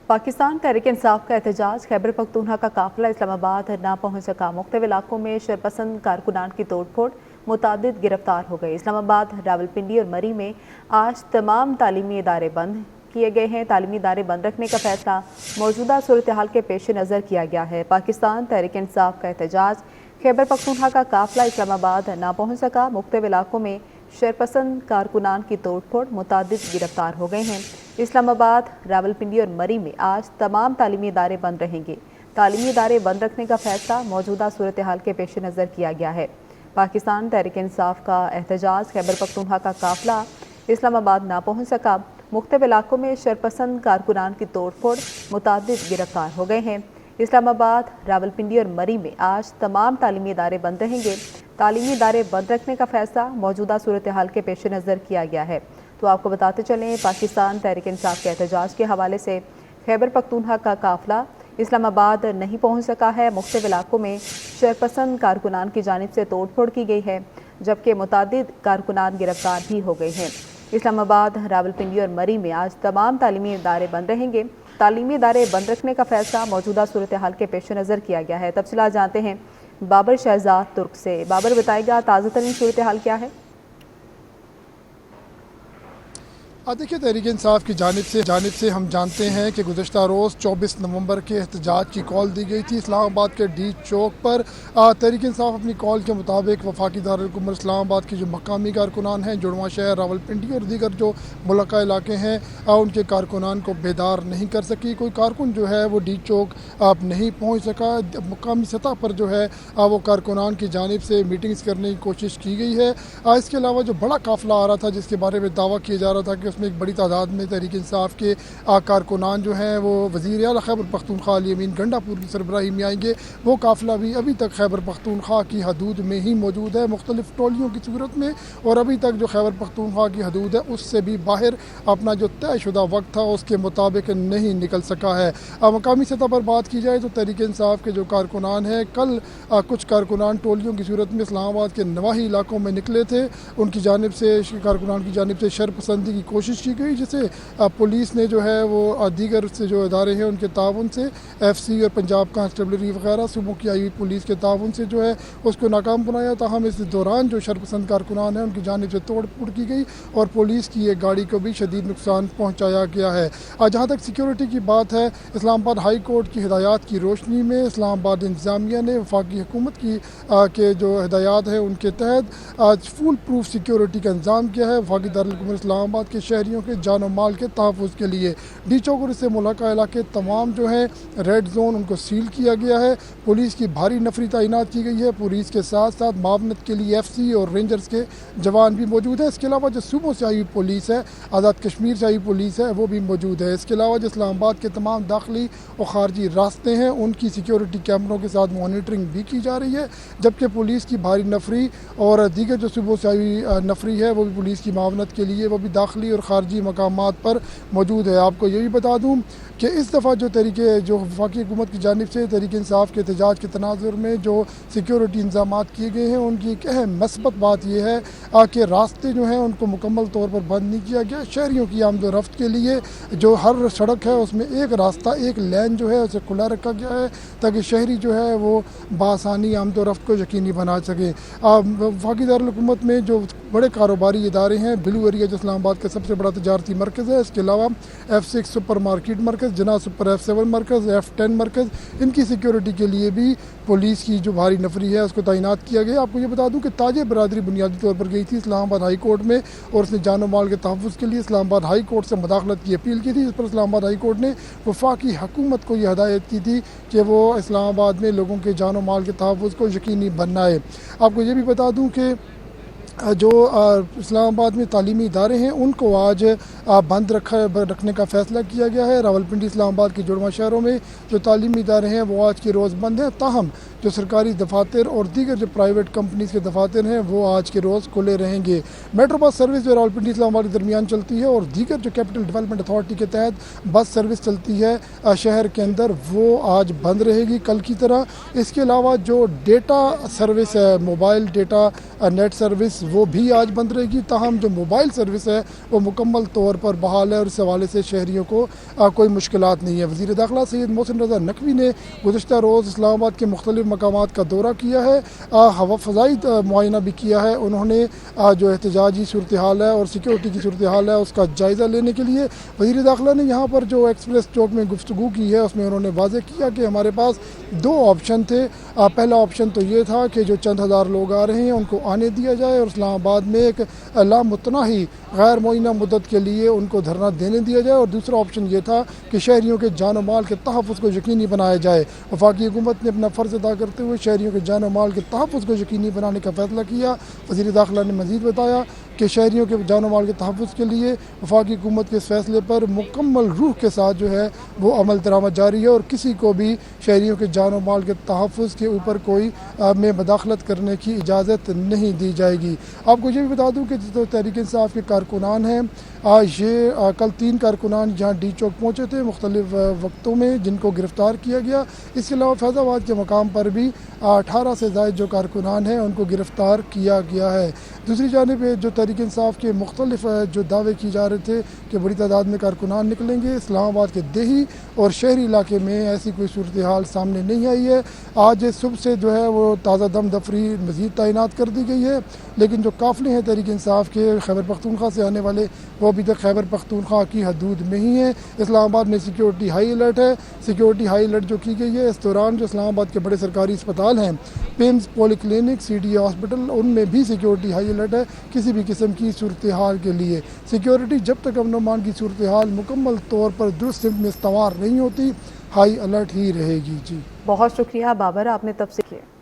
पाकिस्तान तहरीक इंसाफ का एहतजाज खैबर पख्तूनख्वा का काफिला इस्लामाबाद ना पहुंच सका। मुख्तलिफ इलाकों में शरपसंद कारकुनान की तोड़फोड़, मुतादिद गिरफ्तार हो गए। इस्लामाबाद, रावलपिंडी और मरी में आज तमाम तालीमी इदारे बंद किए गए हैं। तालीमी इदारे बंद रखने का फैसला मौजूदा सूरत हाल के पेश नज़र किया गया है। पाकिस्तान तहरीक इंसाफ का एहतजाज खैबर पख्तूनख्वा का काफिला इस्लामाबाद ना पहुंच सका। मुख्तलिफ इलाकों में शरपसंद कारकुनान की तोड़फोड़, मुतादिद गिरफ्तार हो गए हैं। इस्लामाबाद, रावलपिंडी और मरी में आज तमाम तालीमी इदारे बंद रहेंगे। तालीमी इदारे बंद रखने का फैसला मौजूदा सूरत हाल के पेश नज़र किया गया है। पाकिस्तान तहरीक इंसाफ का एहतजाज खैबर पख्तूनख्वा का काफिला इस्लामाबाद ना पहुंच सका। मुख्तलिफ इलाकों में शरपसंद कारकुनान की तोड़फोड़, मुतादिद गिरफ्तार हो गए हैं। इस्लामाबाद, रावलपिंडी और मरी में आज तमाम तालीमी इदारे बंद रहेंगे। तालीमी इदारे बंद रखने का फैसला मौजूदा सूरत हाल के पेश नज़र किया गया है। तो आपको बताते चलें, पाकिस्तान तहरीक इंसाफ के एहतजाज के हवाले से खैबर पख्तूनख्वा का काफिला इस्लामाबाद नहीं पहुंच सका है। मुख्तलिफ इलाकों में शरपसंद कारकुनान की जानिब से तोड़फोड़ की गई है, जबकि मुतादिद कारकुनान गिरफ्तार भी हो गए हैं। इस्लामाबाद, रावलपिंडी और मरी में आज तमाम तालीमी इदारे बंद रहेंगे। तालीमी इदारे बंद रखने का फैसला मौजूदा सूरत हाल के पेश नज़र किया गया है। तफसीलात जानते हैं बाबर शहजाद तुर्क से। बाबर, बताएगा ताज़ा तरीन सूरत हाल क्या है? देखिए, तहरीक इंसाफ की जानिब से हम जानते हैं कि गुज़श्ता रोज़ 24 नवंबर के एहतजाज की कॉल दी गई थी इस्लामाबाद के डी चौक पर। तहरीक इंसाफ अपनी कॉल के मुताबिक वफाकी दारुल-हुकूमत इस्लामाबाद के जो मकामी कारकुनान हैं, जुड़वा शहर, रावलपिंडी और दीगर जो मुलक्का इलाके हैं, उनके कारकुनान को बेदार नहीं कर सकी। कोई कारकुन जो है वो डी चौक नहीं पहुँच सका। मुकामी सतह पर जो है वो कारकुनान की जानिब से मीटिंग्स करने की कोशिश की गई है। इसके अलावा जो बड़ा काफ़िला आ रहा था, जिसके बारे में दावा किया जा रहा था कि उसमें एक बड़ी तादाद में तहरीक इंसाफ के कारकुनान जो हैं वो वज़ीर आला खैबर पख्तूनख्वा अली अमीन गंडापुर की सरबराही में आएंगे, वो काफ़िला भी अभी तक खैबर पख्तूनख्वा की हदूद में ही मौजूद है, मुख्तलिफ टोलियों की सूरत में। और अभी तक जो खैबर पख्तूनख्वा की हदूद है उससे भी बाहर अपना जो तयशुदा वक्त था उसके मुताबिक नहीं निकल सका है। मकामी सतह पर बात की जाए तो तहरीक इंसाफ के जो कारकुनान हैं, कल कुछ कारकुनान टोलियों की सूरत में इस्लामाबाद के नवाही इलाकों में निकले थे। उनकी जानिब से, कारकुनान की जानिब से शरपसंदी की कोशिश की गई, जिसे पुलिस ने जो है वो दीगर से जो इदारे हैं उनके ताउन से, FC और पंजाब कांस्टेबलरी वगैरह सूबों की आई हुई पुलिस के ताउन से जो है उसको नाकाम बनाया। ताहम इस दौरान जो शरपसंद कारकुनान हैं उनकी जानिब से तोड़ फोड़ की गई और पुलिस की एक गाड़ी को भी शदीद नुकसान पहुँचाया गया है। जहाँ तक सिक्योरिटी की बात है, इस्लामाबाद हाई कोर्ट की हिदायत की रोशनी में इस्लामाबाद इंतज़ामिया ने वफाकी हुकूमत की के जो हिदायत है उनके तहत आज फुल प्रूफ सिक्योरिटी का इंतज़ाम किया है। वफाकी दारुल-हुकूमत इस्लामाबाद के शहरियों के जान और माल के तहफ़्फ़ुज़ के लिए डी चौक और इससे मुलाका इलाके तमाम जो है रेड जोन उनको सील किया गया है। पुलिस की भारी नफरी तैनात की गई है। पुलिस के साथ साथ मावनत के लिए FC और रेंजर्स के जवान भी मौजूद हैं। इसके अलावा जो सूबों से आई हुई पुलिस है, आज़ाद कश्मीर से आई पुलिस है, वो भी मौजूद है। इसके अलावा जो इस्लामाबाद के तमाम दाखिली और खारजी रास्ते हैं उनकी सिक्योरिटी कैमरों के साथ मॉनिटरिंग भी की जा रही है, जबकि पुलिस की भारी नफरी और दीगर जो सूबों से आई हुई नफरी है वो भी पुलिस की मावनत के लिए, वो भी दाखिली और खारजी मकामात पर मौजूद है। आपको ये भी बता दूं कि इस दफ़ा जो वफाकी हुकूमत की जानिब से तहरीक इंसाफ के एहतजाज के तनाजुर में जो सिक्योरिटी इंतजाम किए गए हैं उनकी एक अहम मस्बत बात यह है कि रास्ते जो हैं उनको मुकम्मल तौर पर बंद नहीं किया गया। शहरियों की आमद रफ्त के लिए जो हर सड़क है उसमें एक रास्ता, एक लेन जो है उसे खुला रखा गया है ताकि शहरी जो है वो बआसानी आमद रफ्त को यकीनी बना सके। वफाकी दारुल-हुकूमत में जो बड़े कारोबारी इदारे हैं, ब्लू एरिया जो इस्लामाबाद का सबसे बड़ा तजारती मरकज़ है, इसके अलावा F6 सुपर मार्केट मरकज़, जना सुपर F7 मरकज़, F10 मरकज़, इनकी सिक्योरिटी के लिए भी पुलिस की जो भारी नफरी है उसको तैनात किया गया। आपको ये बता दूं कि ताजे बरादरी बुनियादी तौर पर गई थी इस्लामाबाद हाई कोर्ट में और उसने जान और माल के तहफ़्फ़ुज़ के लिए इस्लामाबाद हाई कोर्ट से मुदाखलत की अपील की थी, जिस पर इस्लामाबाद हाई कोर्ट ने वफाकी हुकूमत को यह हदायत की थी कि वो इस्लामाबाद में लोगों के जान और माल के तहफ़्फ़ुज़ को यकीनी बनाए। आपको ये भी बता दूँ कि जो इस्लामाबाद में तालीमी इदारे हैं उनको आज बंद रखने का फ़ैसला किया गया है। रावलपिंडी, इस्लामाबाद के जुड़वा शहरों में जो तालीमी इदारे हैं वो आज के रोज़ बंद हैं। ताहम जो सरकारी दफातर और दीगर जो प्राइवेट कंपनीज़ के दफातर हैं वो आज के रोज़ खुले रहेंगे। मेट्रो बस सर्विस जो रावलपिंडी इस्लामाबाद के दरमियान चलती है और दीगर जो कैपिटल डेवलपमेंट अथॉरिटी के तहत बस सर्विस चलती है शहर के अंदर, वो आज बंद रहेगी कल की तरह। इसके अलावा जो डेटा सर्विस है, मोबाइल डेटा नेट सर्विस, वो भी आज बंद रहेगी। ताहम जो मोबाइल सर्विस है वो मुकम्मल तौर पर बहाल है और इस हवाले से शहरियों को कोई मुश्किलात नहीं है। वज़ीर दाखिला सैयद मोहसिन रज़ा नकवी ने गुज़श्ता रोज़ इस्लामाबाद के मुख्तलिफ मकामात का दौरा किया है, हवा फ़ज़ाई मुआयना भी किया है। उन्होंने जो एहतजाजी सूरत हाल है और सिक्योरिटी की सूरत हाल है उसका जायज़ा लेने के लिए वज़ीर दाखिला ने यहाँ पर जो एक्सप्रेस चौक में गुफ्तगू की है उसमें उन्होंने वाज़ेह किया कि हमारे पास दो ऑप्शन थे। पहला ऑप्शन तो ये था कि जो चंद हज़ार लोग आ रहे हैं उनको आने दिया जाए और इस्लामाबाद में एक लामुतनाही गैर मुअय्यना मुद्दत के लिए उनको धरना देने दिया जाए, और दूसरा ऑप्शन ये था कि शहरियों के जान और माल के तहफ़्फ़ुज़ को यकीनी बनाया जाए। वफाकी हुकूमत ने अपना फ़र्ज़ अदा करते हुए शहरियों के जान और माल के तहफ़्फ़ुज़ को यकीनी बनाने का फ़ैसला किया। वज़ीर दाखिला ने मज़ीद बताया कि शहरियों के जान और माल के तहफ़्फ़ुज़ के लिए वफाकी हुकूमत के इस फ़ैसले पर मुकम्मल रूह के साथ जो है वो अमल दरामद जारी है और किसी को भी शहरियों के जान और माल के तहफ़्फ़ुज़ के ऊपर कोई में मदाखलत करने की इजाज़त नहीं दी जाएगी। आपको ये भी बता दूँ कि जो तहरीक इंसाफ के कारकुनान हैं, ये कल 3 कारकुनान यहाँ डी चौक पहुँचे थे मुख्तलिफ वक्तों में, जिनको गिरफ़्तार किया गया। इसके अलावा फैज़ाबाद के मकाम पर भी 18 से ज़ायद जो कारकुनान हैं उनको गिरफ़्तार किया गया है। दूसरी जानिब जो तहरीक इंसाफ के मुख्तलिफ जो दावे किए जा रहे थे कि बड़ी तादाद में कारकुनान निकलेंगे, इस्लामाबाद के देही और शहरी इलाके में ऐसी कोई सूरत हाल सामने नहीं आई है। आज सुबह से जो है वो ताज़ा दम दफरी मज़ीद तैनात कर दी गई है, लेकिन जो काफ़िले हैं तहरीक इंसाफ के खैबर पख्तूनख्वा से आने वाले वो अभी तक खैबर पख्तूनख्वा की हदूद में ही है। इस्लामाबाद में सिक्योरिटी हाई अलर्ट है। सिक्योरिटी हाई अलर्ट जो की गई है, इस दौरान जो इस्लामाबाद के बड़े सरकारी अस्पताल हैं, पिम्स, पॉलीक्लिनिक, CDA हॉस्पिटल, उनमें भी सिक्योरिटी हाई अलर्ट है किसी भी किस्म की सूरत हाल के लिए। सिक्योरिटी जब तक अमन अमान की सूरत हाल मुकम्मल तौर पर दुरुस्त सिमत में इस्तवार नहीं होती, हाई अलर्ट ही रहेगी। जी बहुत शुक्रिया बाबर, आपने तफसील किया।